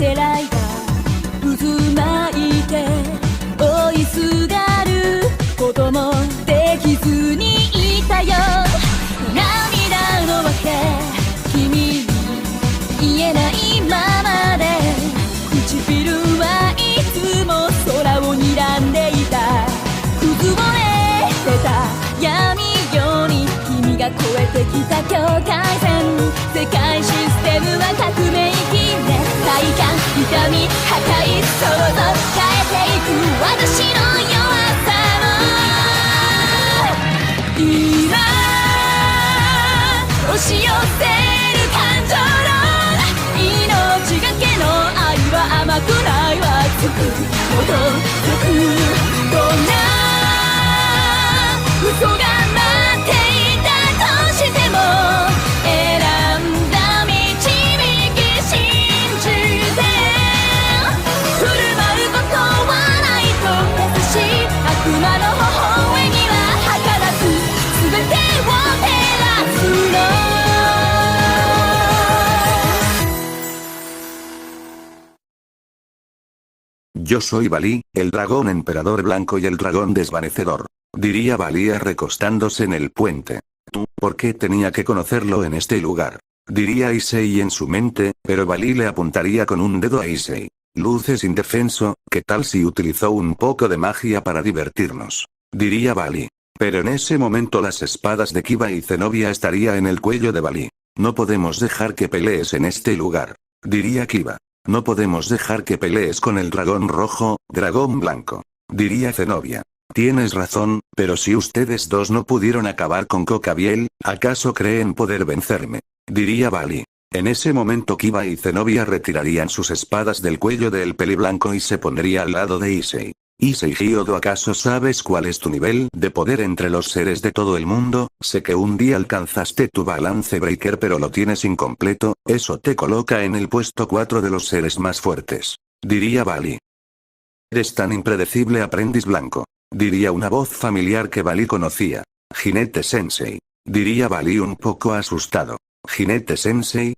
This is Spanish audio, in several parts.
てライダー渦巻いて追いすがることもできずにいたよ。涙の訳君に言えないままで唇はいつも空を睨んでいた。崩れてた闇夜に君が越えてきた境界線。世界システムは革命期で体感痛み破壊想像変えていく私の弱さも今押し寄せる感情の命がけの愛は甘くないわ。つくほどよくどんな嘘が待っていたとしても選んだ導き信じて振る舞うことはないと優しい悪魔の微笑みは儚く全てを照らすの。Yo soy Balí, el dragón emperador blanco y el dragón desvanecedor. Diría Balí recostándose en el puente. ¿Por qué tenía que conocerlo en este lugar? Diría Issei en su mente, pero Balí le apuntaría con un dedo a Issei. Luces indefenso, ¿qué tal si utilizó un poco de magia para divertirnos? Diría Balí. Pero en ese momento las espadas de Kiba y Zenobia estaría en el cuello de Balí. No podemos dejar que pelees en este lugar. Diría Kiba. No podemos dejar que pelees con el dragón rojo, dragón blanco. Diría Zenobia. Tienes razón, pero si ustedes dos no pudieron acabar con Cocabiel, ¿acaso creen poder vencerme? Diría Balí. En ese momento Kiba y Zenobia retirarían sus espadas del cuello del peliblanco y se pondría al lado de Issei. Issei Hyodo, ¿acaso sabes cuál es tu nivel de poder entre los seres de todo el mundo? Sé que un día alcanzaste tu balance breaker pero lo tienes incompleto, eso te coloca en el puesto 4 de los seres más fuertes. Diría Balí. Eres tan impredecible, aprendiz blanco. Diría una voz familiar que Balí conocía. Jinete Sensei. Diría Balí un poco asustado. ¿Jinete Sensei?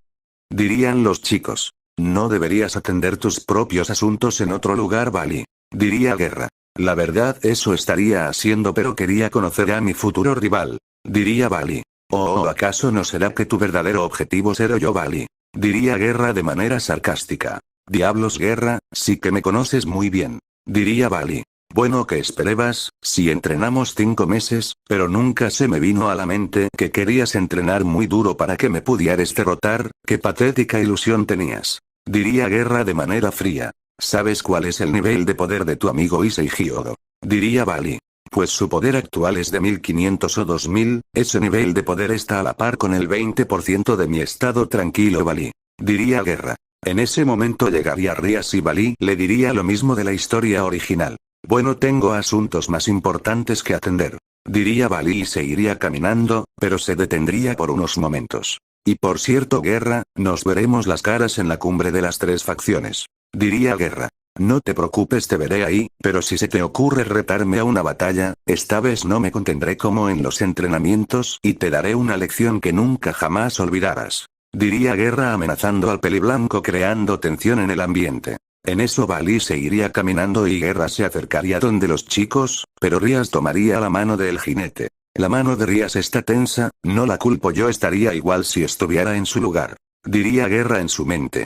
Dirían los chicos. No deberías atender tus propios asuntos en otro lugar, Balí. Diría Guerra. La verdad eso estaría haciendo, pero quería conocer a mi futuro rival. Diría Balí. ¿O acaso no será que tu verdadero objetivo seré yo, Balí? Diría Guerra de manera sarcástica. Diablos, Guerra, sí que me conoces muy bien. Diría Balí. Bueno, ¿qué esperabas? Si entrenamos 5 meses, pero nunca se me vino a la mente que querías entrenar muy duro para que me pudieras derrotar, qué patética ilusión tenías. Diría Guerra de manera fría. ¿Sabes cuál es el nivel de poder de tu amigo Issei Hyodo? Diría Balí. Pues su poder actual es de 1500 o 2000, ese nivel de poder está a la par con el 20% de mi estado tranquilo, Balí. Diría Guerra. En ese momento llegaría Rías y Balí le diría lo mismo de la historia original. Bueno, tengo asuntos más importantes que atender. Diría Balí y seguiría caminando, pero se detendría por unos momentos. Y por cierto, Guerra, nos veremos las caras en la cumbre de las 3 facciones. Diría Guerra. No te preocupes, te veré ahí, pero si se te ocurre retarme a una batalla, esta vez no me contendré como en los entrenamientos y te daré una lección que nunca jamás olvidarás. Diría Guerra amenazando al peliblanco, creando tensión en el ambiente. En eso Balí seguiría caminando y Guerra se acercaría donde los chicos, pero Rías tomaría la mano del jinete. La mano de Rías está tensa, no la culpo, yo estaría igual si estuviera en su lugar. Diría Guerra en su mente.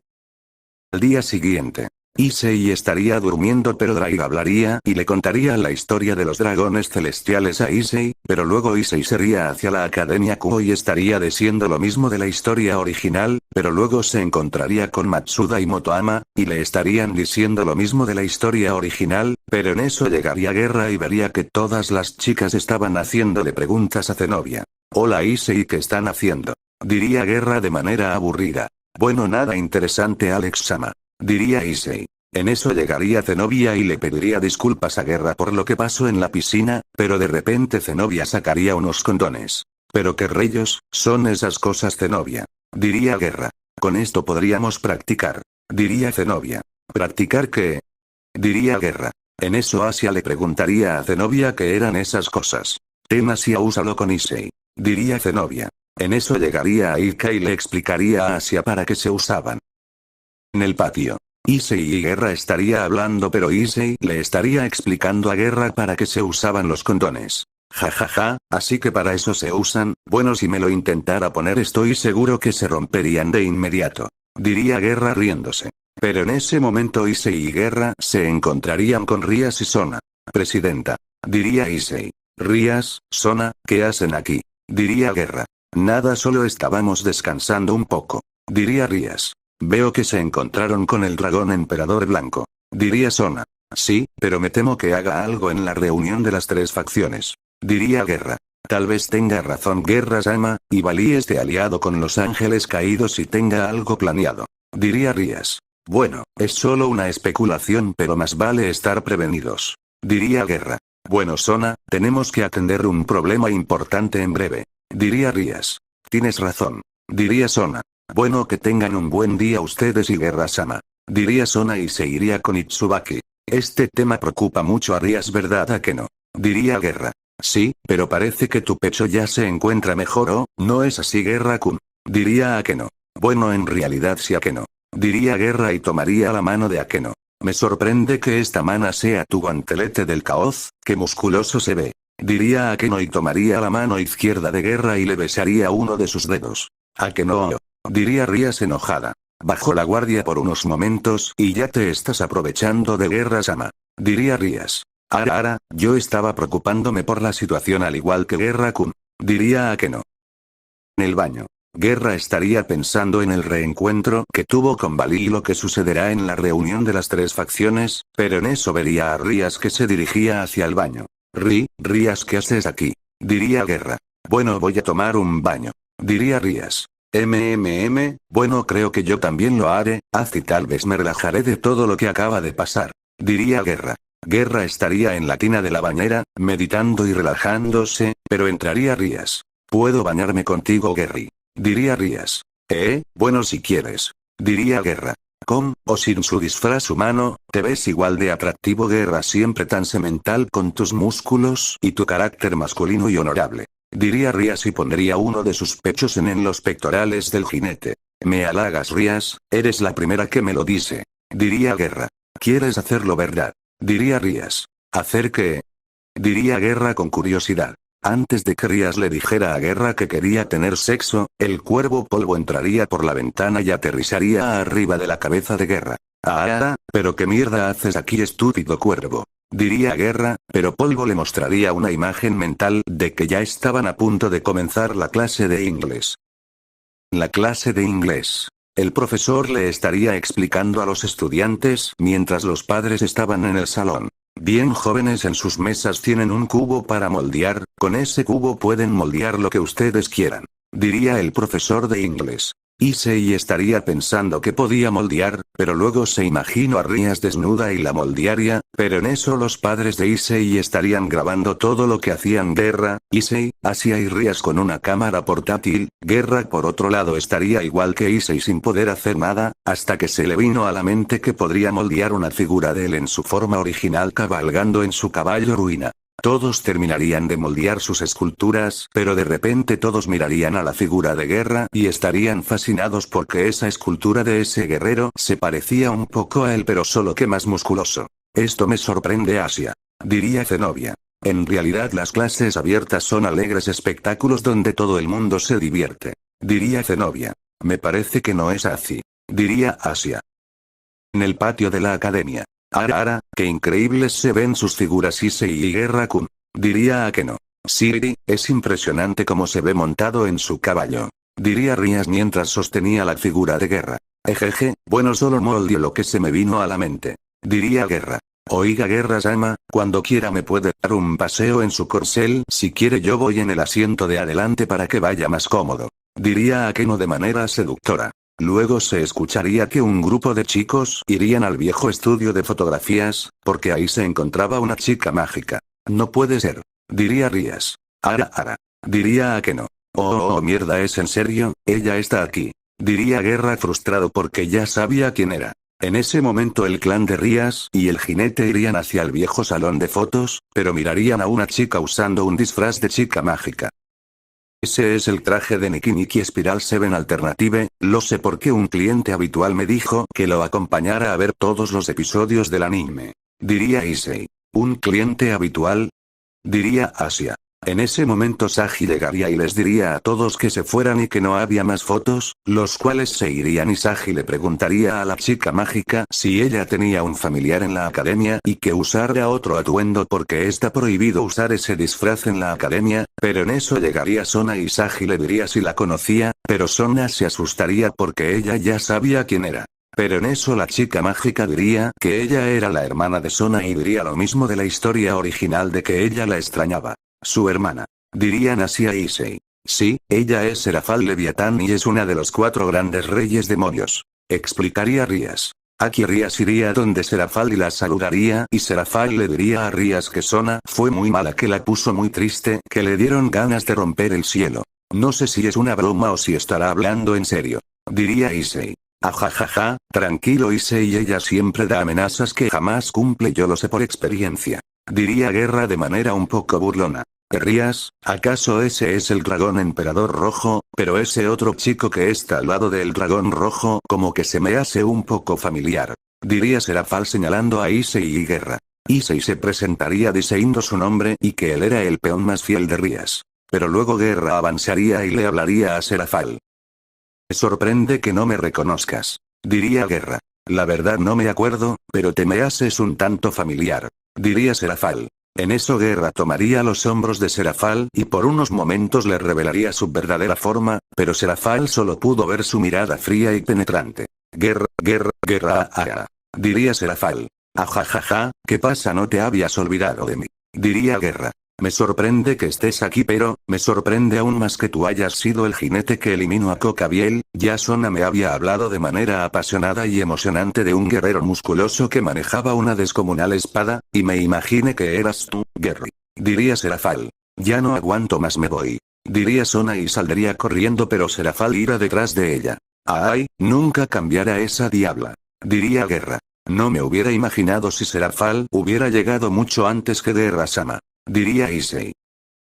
Al día siguiente. Issei estaría durmiendo, pero Drake hablaría y le contaría la historia de los dragones celestiales a Issei, pero luego Issei se iría hacia la Academia Kuo y estaría diciendo lo mismo de la historia original, pero luego se encontraría con Matsuda y Motoama, y le estarían diciendo lo mismo de la historia original, pero en eso llegaría Guerra y vería que todas las chicas estaban haciéndole preguntas a Zenobia. Hola Issei, ¿qué están haciendo? Diría Guerra de manera aburrida. Bueno, nada interesante, Alex-sama. Diría Issei. En eso llegaría Zenobia y le pediría disculpas a Guerra por lo que pasó en la piscina, pero de repente Zenobia sacaría unos condones. ¿Pero qué rayos son esas cosas, Zenobia? Diría Guerra. Con esto podríamos practicar. Diría Zenobia. ¿Practicar qué? Diría Guerra. En eso Asia le preguntaría a Zenobia qué eran esas cosas. Ten Asia, úsalo con Issei. Diría Zenobia. En eso llegaría a Ika y le explicaría a Asia para qué se usaban. En el patio. Issei y Guerra estaría hablando, pero Issei le estaría explicando a Guerra para qué se usaban los condones. Jajaja, así que para eso se usan. Bueno, si me lo intentara poner estoy seguro que se romperían de inmediato. Diría Guerra riéndose. Pero en ese momento Issei y Guerra se encontrarían con Rías y Sona. Presidenta. Diría Issei. Rías, Sona, ¿qué hacen aquí? Diría Guerra. Nada, solo estábamos descansando un poco. Diría Rías. Veo que se encontraron con el dragón emperador blanco. Diría Sona. Sí, pero me temo que haga algo en la reunión de las tres facciones. Diría Guerra. Tal vez tenga razón Guerra-sama, y Bali esté aliado con los ángeles caídos y tenga algo planeado. Diría Rías. Bueno, es solo una especulación, pero más vale estar prevenidos. Diría Guerra. Bueno, Sona, tenemos que atender un problema importante en breve. Diría Rías. Tienes razón. Diría Sona. Bueno, que tengan un buen día ustedes y Guerra-sama. Diría Sona y se iría con Itsubaki. Este tema preocupa mucho a Rías, ¿verdad a que no? Diría Guerra. Sí, pero parece que tu pecho ya se encuentra mejor, ¿o no es así, Guerra-kun? Diría Akeno. Bueno, en realidad sí, Akeno. Diría Guerra y tomaría la mano de Akeno. Me sorprende que esta mana sea tu guantelete del caos, qué musculoso se ve. Diría Akeno y tomaría la mano izquierda de Guerra y le besaría uno de sus dedos. Akeno. Diría Rías enojada. Bajó la guardia por unos momentos y ya te estás aprovechando de Guerra-sama. Diría Rías. Ara, yo estaba preocupándome por la situación al igual que Guerra-kun. Diría Akeno. En el baño. Guerra estaría pensando en el reencuentro que tuvo con Bali y lo que sucederá en la reunión de las tres facciones, pero en eso vería a Rías que se dirigía hacia el baño. Rías, ¿qué haces aquí? Diría Guerra. Bueno, voy a tomar un baño. Diría Rías. Bueno, creo que yo también lo haré, así tal vez me relajaré de todo lo que acaba de pasar. Diría Guerra. Guerra estaría en la tina de la bañera, meditando y relajándose, pero entraría Rías. ¿Puedo bañarme contigo, Guerri? Diría Rías. Bueno, si quieres. Diría Guerra. Con o sin su disfraz humano, te ves igual de atractivo, Guerra, siempre tan semental con tus músculos y tu carácter masculino y honorable. Diría Rías y pondría uno de sus pechos en los pectorales del jinete. Me halagas, Rías, eres la primera que me lo dice. Diría Guerra. ¿Quieres hacerlo, verdad? Diría Rías. ¿Hacer qué? Diría Guerra con curiosidad. Antes de que Rías le dijera a Guerra que quería tener sexo, el cuervo polvo entraría por la ventana y aterrizaría arriba de la cabeza de Guerra. Pero qué mierda haces aquí, estúpido cuervo. Diría Guerra, pero Polvo le mostraría una imagen mental de que ya estaban a punto de comenzar la clase de inglés. La clase de inglés. El profesor le estaría explicando a los estudiantes mientras los padres estaban en el salón. Bien, jóvenes, en sus mesas tienen un cubo para moldear, con ese cubo pueden moldear lo que ustedes quieran. Diría el profesor de inglés. Issei estaría pensando que podía moldear, pero luego se imaginó a Rías desnuda y la moldearía, pero en eso los padres de Issei estarían grabando todo lo que hacían Guerra, Issei, Asia y Rías con una cámara portátil. Guerra por otro lado estaría igual que Issei sin poder hacer nada, hasta que se le vino a la mente que podría moldear una figura de él en su forma original cabalgando en su caballo ruina. Todos terminarían de moldear sus esculturas, pero de repente todos mirarían a la figura de Guerra y estarían fascinados porque esa escultura de ese guerrero se parecía un poco a él, pero solo que más musculoso. Esto me sorprende, Asia. Diría Zenobia. En realidad las clases abiertas son alegres espectáculos donde todo el mundo se divierte. Diría Zenobia. Me parece que no es así. Diría Asia. En el patio de la academia. Qué increíbles se ven sus figuras, Issei y Guerra-kun. Diría Akeno. Sí, es impresionante cómo se ve montado en su caballo. Diría Rías mientras sostenía la figura de Guerra. Ejeje, bueno, solo moldeó lo que se me vino a la mente. Diría Guerra. Oiga, Guerra-sama, cuando quiera me puede dar un paseo en su corcel, si quiere yo voy en el asiento de adelante para que vaya más cómodo. Diría Akeno de manera seductora. Luego se escucharía que un grupo de chicos irían al viejo estudio de fotografías, porque ahí se encontraba una chica mágica. No puede ser. Diría Rías. Diría Akeno. Oh, mierda, ¿es en serio? Ella está aquí. Diría Guerra frustrado porque ya sabía quién era. En ese momento el clan de Rías y el jinete irían hacia el viejo salón de fotos, pero mirarían a una chica usando un disfraz de chica mágica. Ese es el traje de Nikki Nikki Spiral 7 Alternative, lo sé porque un cliente habitual me dijo que lo acompañara a ver todos los episodios del anime. Diría Issei. ¿Un cliente habitual? Diría Asia. En ese momento Sagi llegaría y les diría a todos que se fueran y que no había más fotos, los cuales se irían y Sagi le preguntaría a la chica mágica si ella tenía un familiar en la academia y que usara otro atuendo porque está prohibido usar ese disfraz en la academia, pero en eso llegaría Sona y Sagi le diría si la conocía, pero Sona se asustaría porque ella ya sabía quién era. Pero en eso la chica mágica diría que ella era la hermana de Sona y diría lo mismo de la historia original de que ella la extrañaba. Su hermana. Dirían Asia y Issei. Sí, ella es Serafal Leviatán y es una de los 4 grandes reyes demonios. Explicaría Rías. Aquí Rías iría donde Serafal y la saludaría y Serafal le diría a Rías que Sona fue muy mala, que la puso muy triste, que le dieron ganas de romper el cielo. No sé si es una broma o si estará hablando en serio. Diría Issei. Ajajaja, tranquilo Issei, ella siempre da amenazas que jamás cumple, yo lo sé por experiencia. Diría Guerra de manera un poco burlona. ¿Rías? ¿Acaso ese es el dragón emperador rojo? Pero ese otro chico que está al lado del dragón rojo como que se me hace un poco familiar. Diría Serafal señalando a Issei y Guerra. Issei se presentaría diciendo su nombre y que él era el peón más fiel de Rías. Pero luego Guerra avanzaría y le hablaría a Serafal. Me sorprende que no me reconozcas. Diría Guerra. La verdad no me acuerdo, pero te me haces un tanto familiar. Diría Serafal. En eso Guerra tomaría los hombros de Serafal y por unos momentos le revelaría su verdadera forma, pero Serafal solo pudo ver su mirada fría y penetrante. Guerra, diría Serafal. Ajajaja, ¿qué pasa? No te habías olvidado de mí. Diría Guerra. Me sorprende que estés aquí, pero me sorprende aún más que tú hayas sido el jinete que eliminó a Cocabiel. Ya Sona me había hablado de manera apasionada y emocionante de un guerrero musculoso que manejaba una descomunal espada, y me imaginé que eras tú, Gary. Diría Serafal. Ya no aguanto más, me voy. Diría Sona y saldría corriendo, pero Serafal irá detrás de ella. Ay, nunca cambiará esa diabla. Diría Guerra. No me hubiera imaginado si Serafal hubiera llegado mucho antes que Guerra-sama. Diría Issei.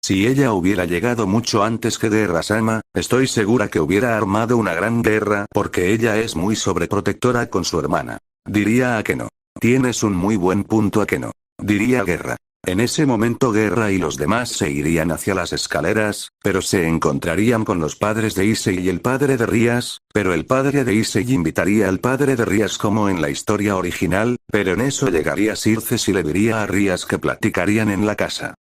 Si ella hubiera llegado mucho antes que Guerra-sama, estoy segura que hubiera armado una gran guerra porque ella es muy sobreprotectora con su hermana. Diría Akeno. Tienes un muy buen punto, Akeno. Diría Guerra. En ese momento Guerra y los demás se irían hacia las escaleras, pero se encontrarían con los padres de Issei y el padre de Rías, pero el padre de Issei invitaría al padre de Rías como en la historia original, pero en eso llegaría Circes y le diría a Rías que platicarían en la casa.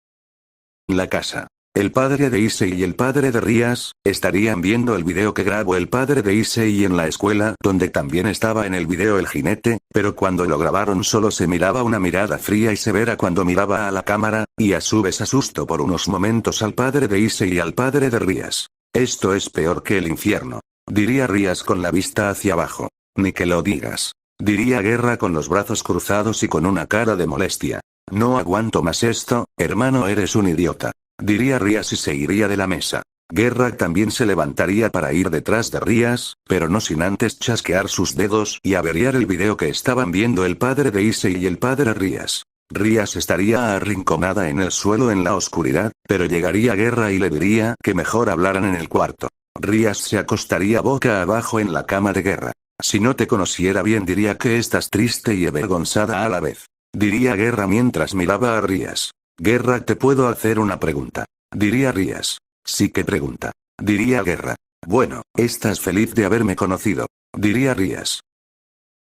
La casa. El padre de Issei y el padre de Rías estarían viendo el video que grabó el padre de Issei en la escuela, donde también estaba en el video el jinete, pero cuando lo grabaron solo se miraba una mirada fría y severa cuando miraba a la cámara, y a su vez asustó por unos momentos al padre de Issei y al padre de Rías. Esto es peor que el infierno. Diría Rías con la vista hacia abajo. Ni que lo digas. Diría Guerra con los brazos cruzados y con una cara de molestia. No aguanto más esto, hermano, eres un idiota. Diría Rías y se iría de la mesa. Guerra también se levantaría para ir detrás de Rías, pero no sin antes chasquear sus dedos y averiar el video que estaban viendo el padre de Issei y el padre Rías. Rías estaría arrinconada en el suelo en la oscuridad, pero llegaría Guerra y le diría que mejor hablaran en el cuarto. Rías se acostaría boca abajo en la cama de Guerra. Si no te conociera bien diría que estás triste y avergonzada a la vez. Diría Guerra mientras miraba a Rías. Guerra, ¿te puedo hacer una pregunta? Diría Rías. Sí, ¿qué pregunta? Diría Guerra. Bueno, ¿estás feliz de haberme conocido? Diría Rías.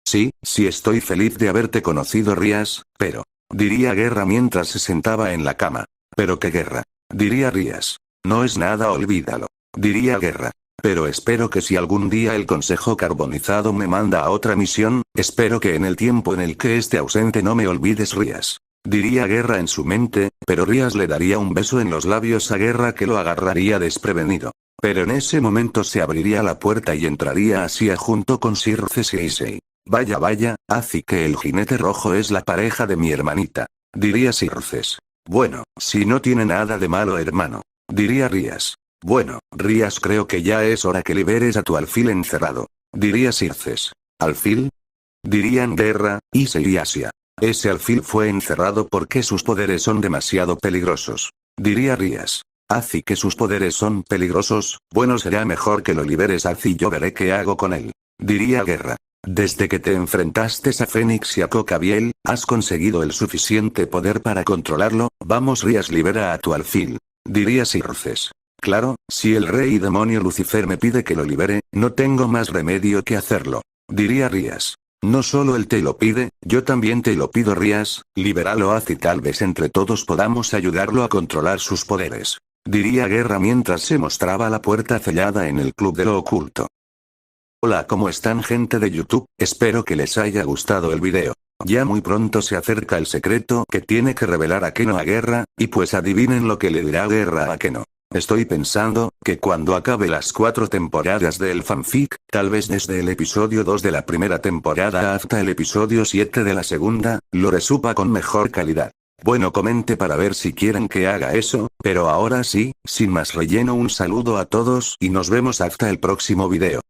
Sí, sí estoy feliz de haberte conocido, Rías, pero... Diría Guerra mientras se sentaba en la cama. ¿Pero qué, Guerra? Diría Rías. No es nada, olvídalo. Diría Guerra. Pero espero que si algún día el Consejo Carbonizado me manda a otra misión, espero que en el tiempo en el que esté ausente no me olvides, Rías. Diría Guerra en su mente, pero Rías le daría un beso en los labios a Guerra que lo agarraría desprevenido. Pero en ese momento se abriría la puerta y entraría Asia junto con Circes y Issei. Vaya, así que el jinete rojo es la pareja de mi hermanita. Diría Circes. Bueno, si no tiene nada de malo, hermano. Diría Rías. Bueno, Rías, creo que ya es hora que liberes a tu alfil encerrado. Diría Circes. ¿Alfil? Dirían Guerra, Issei y Asia. Ese alfil fue encerrado porque sus poderes son demasiado peligrosos. Diría Rías. Así que sus poderes son peligrosos, bueno será mejor que lo liberes Az y yo veré qué hago con él. Diría Guerra. Desde que te enfrentaste a Fénix y a Cocabiel, has conseguido el suficiente poder para controlarlo, vamos Rías libera a tu alfil. Diría Circes. Claro, si el rey demonio Lucifer me pide que lo libere, no tengo más remedio que hacerlo. Diría Rías. No solo él te lo pide, yo también te lo pido Rías, libéralo Az y tal vez entre todos podamos ayudarlo a controlar sus poderes. Diría Guerra mientras se mostraba la puerta sellada en el club de lo oculto. Hola, ¿cómo están gente de YouTube? Espero que les haya gustado el video. Ya muy pronto se acerca el secreto que tiene que revelar Akeno a Guerra, y pues adivinen lo que le dirá Guerra a Akeno. Estoy pensando, que cuando acabe las 4 temporadas del fanfic, tal vez desde el episodio 2 de la primera temporada hasta el episodio 7 de la segunda, lo resupa con mejor calidad. Bueno, comente para ver si quieren que haga eso, pero ahora sí, sin más relleno un saludo a todos y nos vemos hasta el próximo video.